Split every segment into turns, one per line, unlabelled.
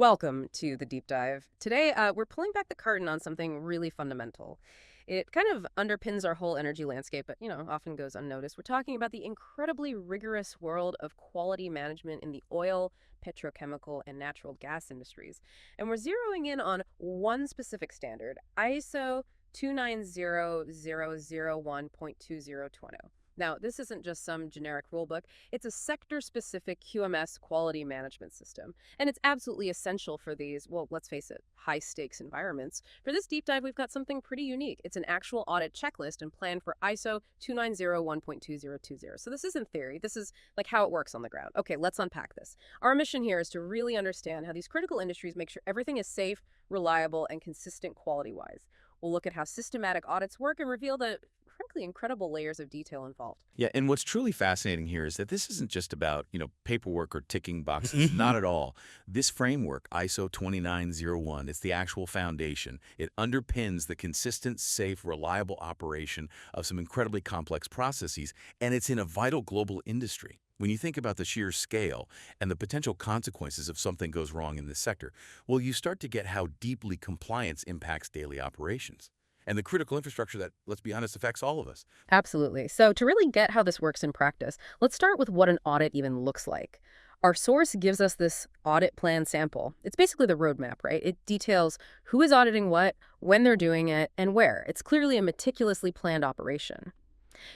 Welcome to the deep dive. Today, we're pulling back the curtain on something really fundamental. It kind of underpins our whole energy landscape, but often goes unnoticed. We're talking about the incredibly rigorous world of quality management in the oil, petrochemical, and natural gas industries. And we're zeroing in on one specific standard, ISO 29001.2020. Now, this isn't just some generic rulebook. It's a sector-specific QMS quality management system. And it's absolutely essential for these, well, let's face it, high-stakes environments. For this deep dive, we've got something pretty unique. It's an actual audit checklist and plan for ISO 29001.2020. So this isn't theory. This is like how it works on the ground. Okay, let's unpack this. Our mission here is to really understand how these critical industries make sure everything is safe, reliable, and consistent quality-wise. We'll look at how systematic audits work and reveal the, frankly, incredible layers of detail involved.
Yeah, and what's truly fascinating here is that this isn't just about, paperwork or ticking boxes. Not at all. This framework, ISO 2901, it's the actual foundation. It underpins the consistent, safe, reliable operation of some incredibly complex processes, and it's in a vital global industry. When you think about the sheer scale and the potential consequences if something goes wrong in this sector, well, you start to get how deeply compliance impacts daily operations and the critical infrastructure that, let's be honest, affects all of us.
Absolutely. So to really get how this works in practice, let's start with what an audit even looks like. Our source gives us this audit plan sample. It's basically the roadmap, right? It details who is auditing what, when they're doing it, and where. It's clearly a meticulously planned operation.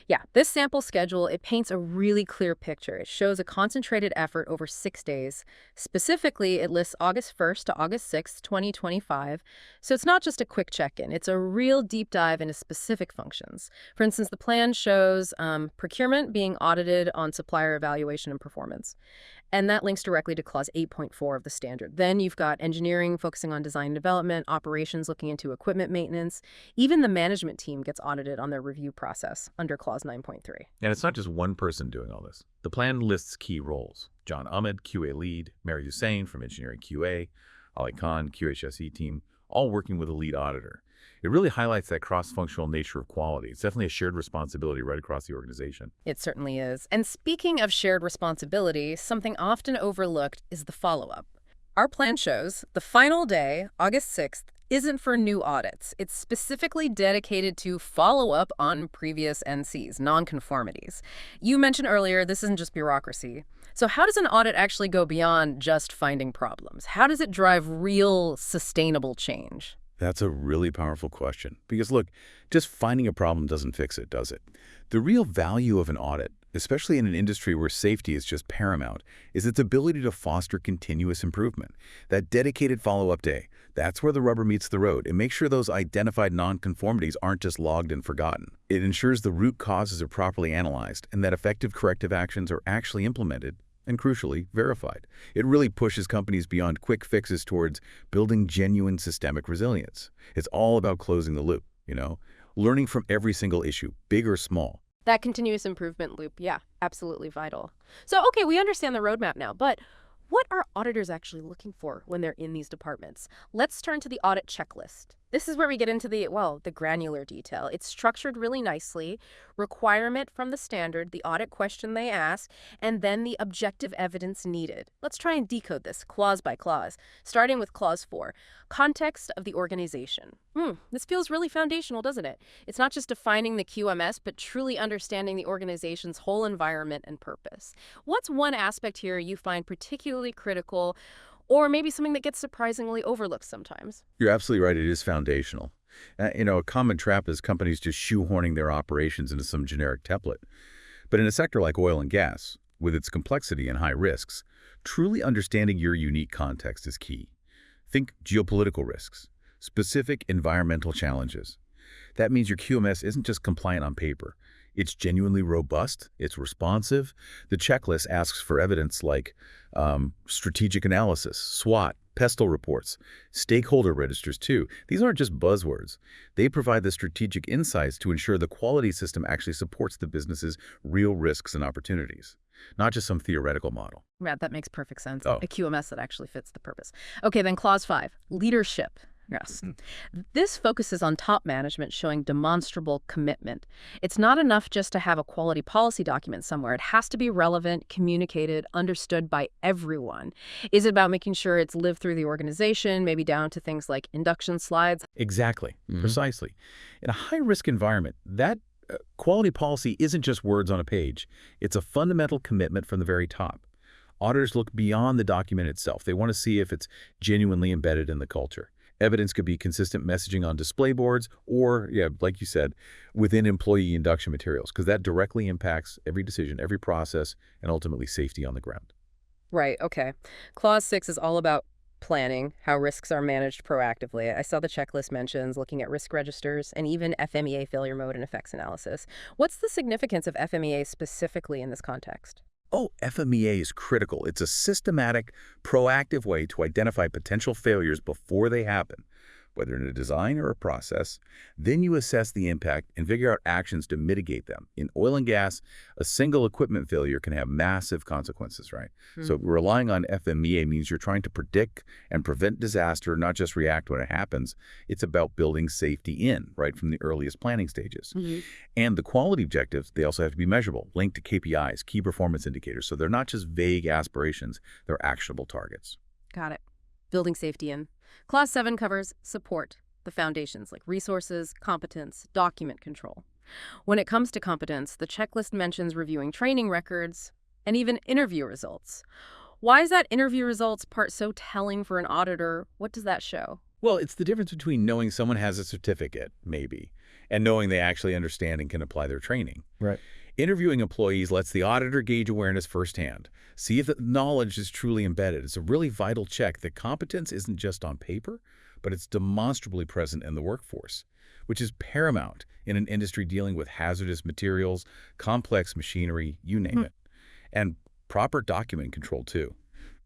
Yeah, this sample schedule, it paints a really clear picture. It shows a concentrated effort over 6 days. Specifically, it lists August 1st to August 6th, 2025. So it's not just a quick check-in. It's a real deep dive into specific functions. For instance, the plan shows procurement being audited on supplier evaluation and performance. And that links directly to clause 8.4 of the standard. Then you've got engineering focusing on design and development, operations looking into equipment maintenance. Even the management team gets audited on their review process under clause 9.3.
And it's not just one person doing all this. The plan lists key roles. John Ahmed, QA lead, Mary Hussein from engineering QA, Ali Khan, QHSE team, all working with a lead auditor. It really highlights that cross-functional nature of quality. It's definitely a shared responsibility right across the organization.
It certainly is. And speaking of shared responsibility, something often overlooked is the follow-up. Our plan shows the final day, August 6th, isn't for new audits. It's specifically dedicated to follow-up on previous NCs, non-conformities. You mentioned earlier, this isn't just bureaucracy. So how does an audit actually go beyond just finding problems? How does it drive real, sustainable change?
That's a really powerful question. Because look, just finding a problem doesn't fix it, does it? The real value of an audit, especially in an industry where safety is just paramount, is its ability to foster continuous improvement. That dedicated follow-up day, that's where the rubber meets the road. It makes sure those identified nonconformities aren't just logged and forgotten. It ensures the root causes are properly analyzed and that effective corrective actions are actually implemented and, crucially, verified. It really pushes companies beyond quick fixes towards building genuine systemic resilience. It's all about closing the loop, learning from every single issue, big or small.
That continuous improvement loop, yeah, absolutely vital. So, okay, we understand the roadmap now, but what are auditors actually looking for when they're in these departments? Let's turn to the audit checklist. This is where we get into the granular detail. It's structured really nicely, requirement from the standard, the audit question they ask, and then the objective evidence needed. Let's try and decode this clause by clause, starting with clause 4, context of the organization. This feels really foundational, doesn't it? It's not just defining the QMS, but truly understanding the organization's whole environment and purpose. What's one aspect here you find particularly critical, or maybe something that gets surprisingly overlooked sometimes?
You're absolutely right. It is foundational. A common trap is companies just shoehorning their operations into some generic template. But in a sector like oil and gas, with its complexity and high risks, truly understanding your unique context is key. Think geopolitical risks, specific environmental challenges. That means your QMS isn't just compliant on paper. It's genuinely robust, it's responsive. The checklist asks for evidence like strategic analysis, SWOT, PESTEL reports, stakeholder registers too. These aren't just buzzwords. They provide the strategic insights to ensure the quality system actually supports the business's real risks and opportunities, not just some theoretical model.
Yeah, that makes perfect sense.
Oh.
A QMS that actually fits the purpose. Okay, then clause 5, leadership. Yes. This focuses on top management showing demonstrable commitment. It's not enough just to have a quality policy document somewhere. It has to be relevant, communicated, understood by everyone. Is it about making sure it's lived through the organization, maybe down to things like induction slides?
Exactly. Precisely. In a high-risk environment, that quality policy isn't just words on a page. It's a fundamental commitment from the very top. Auditors look beyond the document itself. They want to see if it's genuinely embedded in the culture. Evidence could be consistent messaging on display boards or, yeah, like you said, within employee induction materials, because that directly impacts every decision, every process, and ultimately safety on the ground.
Right, okay. Clause 6 is all about planning, how risks are managed proactively. I saw the checklist mentions looking at risk registers and even FMEA failure mode and effects analysis. What's the significance of FMEA specifically in this context?
Oh, FMEA is critical. It's a systematic, proactive way to identify potential failures before they happen, whether in a design or a process. Then you assess the impact and figure out actions to mitigate them. In oil and gas, a single equipment failure can have massive consequences, right? So relying on FMEA means you're trying to predict and prevent disaster, not just react when it happens. It's about building safety in, right, from the earliest planning stages. And the quality objectives, they also have to be measurable, linked to KPIs, key performance indicators. So they're not just vague aspirations, they're actionable targets.
Got it. Building safety in. Clause 7 covers support, the foundations like resources, competence, document control. When it comes to competence, the checklist mentions reviewing training records and even interview results. Why is that interview results part so telling for an auditor? What does that show?
Well, it's the difference between knowing someone has a certificate, maybe, and knowing they actually understand and can apply their training.
Right.
Interviewing employees lets the auditor gauge awareness firsthand, see if the knowledge is truly embedded. It's a really vital check that competence isn't just on paper, but it's demonstrably present in the workforce, which is paramount in an industry dealing with hazardous materials, complex machinery, you name it. And proper document control, too.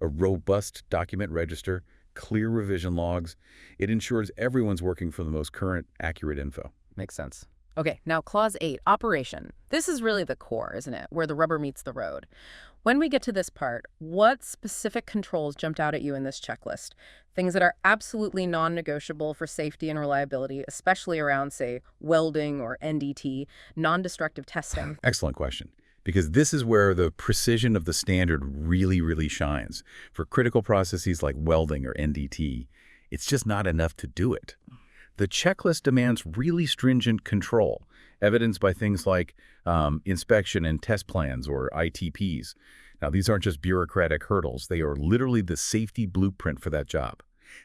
A robust document register, clear revision logs. It ensures everyone's working from the most current, accurate info.
Makes sense. Okay, now Clause 8, operation. This is really the core, isn't it, where the rubber meets the road. When we get to this part, what specific controls jumped out at you in this checklist? Things that are absolutely non-negotiable for safety and reliability, especially around, say, welding or NDT, non-destructive testing.
Excellent question, because this is where the precision of the standard really shines. For critical processes like welding or NDT, it's just not enough to do it. The checklist demands really stringent control, evidenced by things like inspection and test plans, or ITPs. Now, these aren't just bureaucratic hurdles. They are literally the safety blueprint for that job.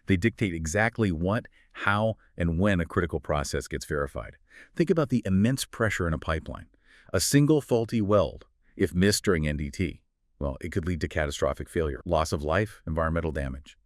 They dictate exactly what, how, and when a critical process gets verified. Think about the immense pressure in a pipeline. A single faulty weld, if missed during NDT, well, it could lead to catastrophic failure, loss of life, environmental damage.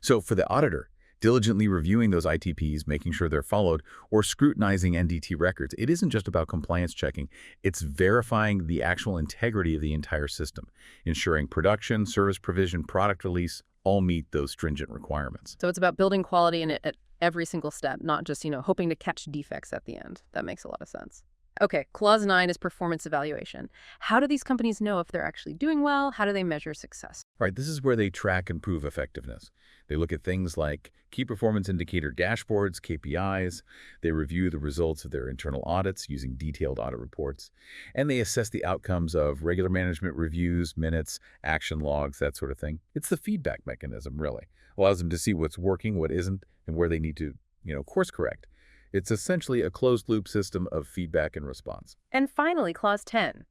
So for the auditor, diligently reviewing those ITPs, making sure they're followed, or scrutinizing NDT records, it isn't just about compliance checking. It's verifying the actual integrity of the entire system, ensuring production, service provision, product release all meet those stringent requirements.
So it's about building quality in it at every single step, not just, hoping to catch defects at the end. That makes a lot of sense. Okay, Clause 9 is performance evaluation. How do these companies know if they're actually doing well? How do they measure success?
Right, this is where they track and prove effectiveness. They look at things like key performance indicator dashboards, KPIs. They review the results of their internal audits using detailed audit reports. And they assess the outcomes of regular management reviews, minutes, action logs, that sort of thing. It's the feedback mechanism, really. Allows them to see what's working, what isn't, and where they need to, course correct. It's essentially a closed-loop system of feedback and response.
And finally, Clause 10,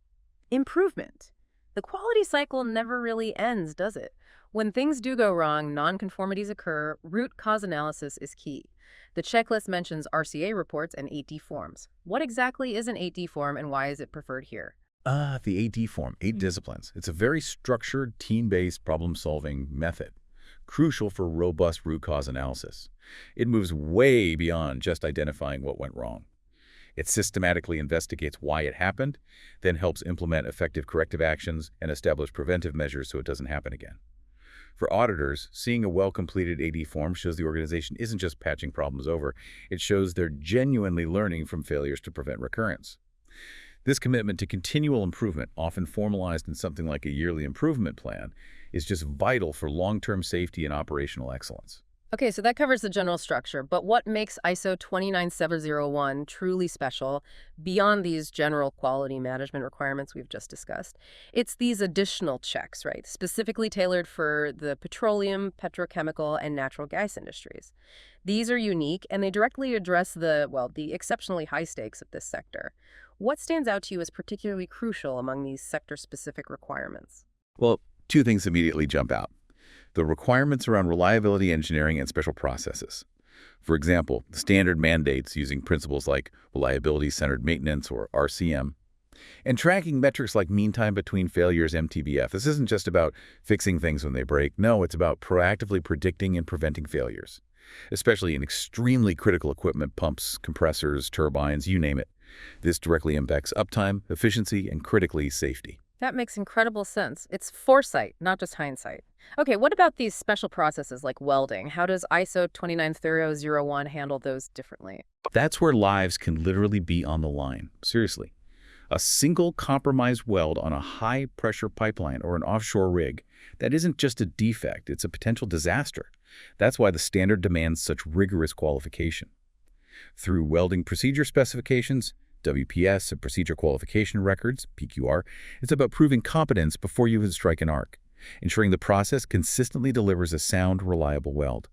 improvement. The quality cycle never really ends, does it? When things do go wrong, nonconformities occur, root cause analysis is key. The checklist mentions RCA reports and 8D forms. What exactly is an 8D form and why is it preferred here?
The 8D form, 8 disciplines. It's a very structured, team-based problem-solving method, crucial for robust root cause analysis. It moves way beyond just identifying what went wrong. It systematically investigates why it happened, then helps implement effective corrective actions and establish preventive measures so it doesn't happen again. For auditors, seeing a well-completed AD form shows the organization isn't just patching problems over. It shows they're genuinely learning from failures to prevent recurrence. This commitment to continual improvement, often formalized in something like a yearly improvement plan, is just vital for long-term safety and operational excellence.
Okay, so that covers the general structure, but what makes ISO 29701 truly special beyond these general quality management requirements we've just discussed? It's these additional checks, right? Specifically tailored for the petroleum, petrochemical, and natural gas industries. These are unique and they directly address the exceptionally high stakes of this sector. What stands out to you as particularly crucial among these sector-specific requirements?
Well, two things immediately jump out. The requirements around reliability engineering and special processes. For example, standard mandates using principles like reliability-centered maintenance or RCM, and tracking metrics like mean time between failures, MTBF. This isn't just about fixing things when they break. No, it's about proactively predicting and preventing failures, especially in extremely critical equipment, pumps, compressors, turbines, you name it. This directly impacts uptime, efficiency, and critically safety.
That makes incredible sense. It's foresight, not just hindsight. Okay, what about these special processes like welding? How does ISO 29001 handle those differently?
That's where lives can literally be on the line. Seriously. A single compromised weld on a high-pressure pipeline or an offshore rig, that isn't just a defect, it's a potential disaster. That's why the standard demands such rigorous qualification. Through welding procedure specifications, WPS, and procedure qualification records, PQR, it's about proving competence before you even strike an arc, ensuring the process consistently delivers a sound, reliable weld.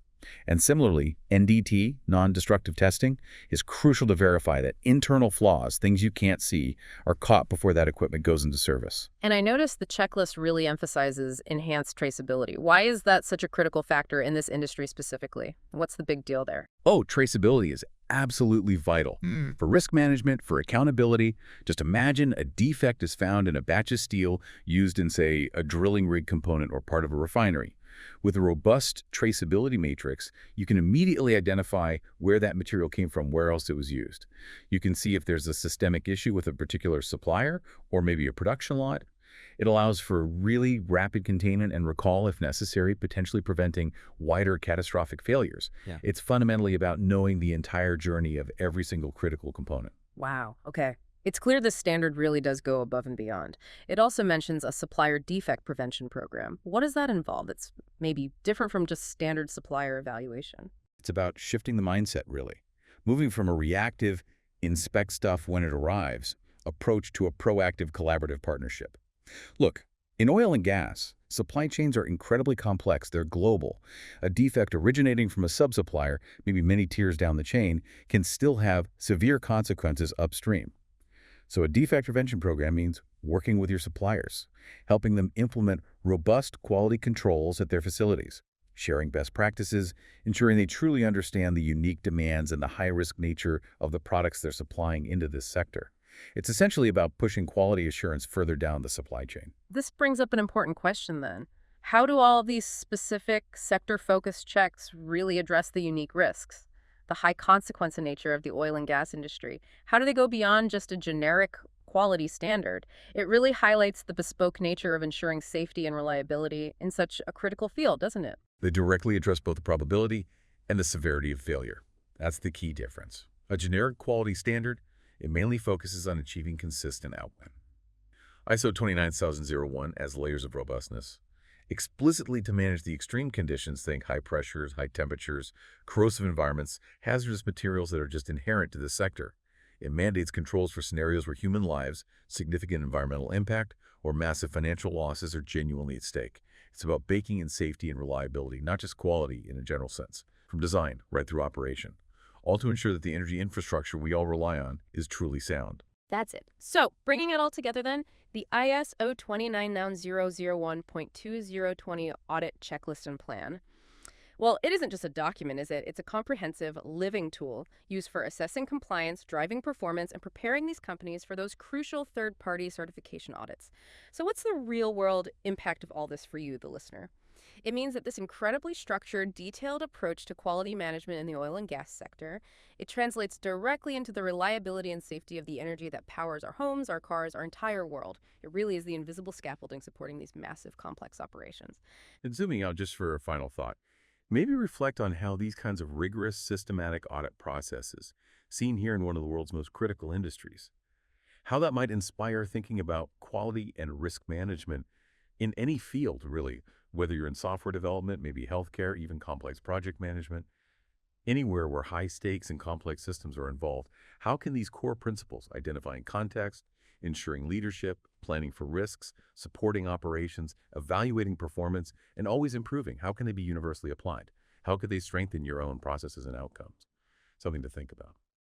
And similarly, NDT, non-destructive testing, is crucial to verify that internal flaws, things you can't see, are caught before that equipment goes into service.
And I noticed the checklist really emphasizes enhanced traceability. Why is that such a critical factor in this industry specifically? What's the big deal there?
Oh, traceability is absolutely vital. For risk management, for accountability. Just imagine a defect is found in a batch of steel used in, say, a drilling rig component or part of a refinery. With a robust traceability matrix, you can immediately identify where that material came from, where else it was used. You can see if there's a systemic issue with a particular supplier or maybe a production lot. It allows for really rapid containment and recall if necessary, potentially preventing wider catastrophic failures.
Yeah.
It's fundamentally about knowing the entire journey of every single critical component.
Wow, okay. It's clear this standard really does go above and beyond. It also mentions a supplier defect prevention program. What does that involve? It's maybe different from just standard supplier evaluation.
It's about shifting the mindset, really. Moving from a reactive, inspect stuff when it arrives, approach to a proactive collaborative partnership. Look, in oil and gas, supply chains are incredibly complex. They're global. A defect originating from a sub-supplier, maybe many tiers down the chain, can still have severe consequences upstream. So a defect prevention program means working with your suppliers, helping them implement robust quality controls at their facilities, sharing best practices, ensuring they truly understand the unique demands and the high-risk nature of the products they're supplying into this sector. It's essentially about pushing quality assurance further down the supply chain.
This brings up an important question then. How do all of these specific sector-focused checks really address the unique risks? The high consequence nature of the oil and gas industry. How do they go beyond just a generic quality standard? It really highlights the bespoke nature of ensuring safety and reliability in such a critical field, doesn't it?
They directly address both the probability and the severity of failure. That's the key difference. A generic quality standard, it mainly focuses on achieving consistent output. ISO 29001 has layers of robustness. Explicitly to manage the extreme conditions, think high pressures, high temperatures, corrosive environments, hazardous materials that are just inherent to this sector. It mandates controls for scenarios where human lives, significant environmental impact, or massive financial losses are genuinely at stake. It's about baking in safety and reliability, not just quality in a general sense, from design right through operation, all to ensure that the energy infrastructure we all rely on is truly sound.
That's it. So, bringing it all together then, the ISO 29001.2020 Audit Checklist and Plan. Well, it isn't just a document, is it? It's a comprehensive, living tool used for assessing compliance, driving performance, and preparing these companies for those crucial third-party certification audits. So what's the real-world impact of all this for you, the listener? It means that this incredibly structured, detailed approach to quality management in the oil and gas sector, it translates directly into the reliability and safety of the energy that powers our homes, our cars, our entire world. It really is the invisible scaffolding supporting these massive, complex operations.
And zooming out just for a final thought, maybe reflect on how these kinds of rigorous, systematic audit processes, seen here in one of the world's most critical industries, how that might inspire thinking about quality and risk management in any field, really, Whether you're in software development, maybe healthcare, even complex project management, anywhere where high stakes and complex systems are involved, how can these core principles, identifying context, ensuring leadership, planning for risks, supporting operations, evaluating performance, and always improving, how can they be universally applied? How could they strengthen your own processes and outcomes? Something to think about.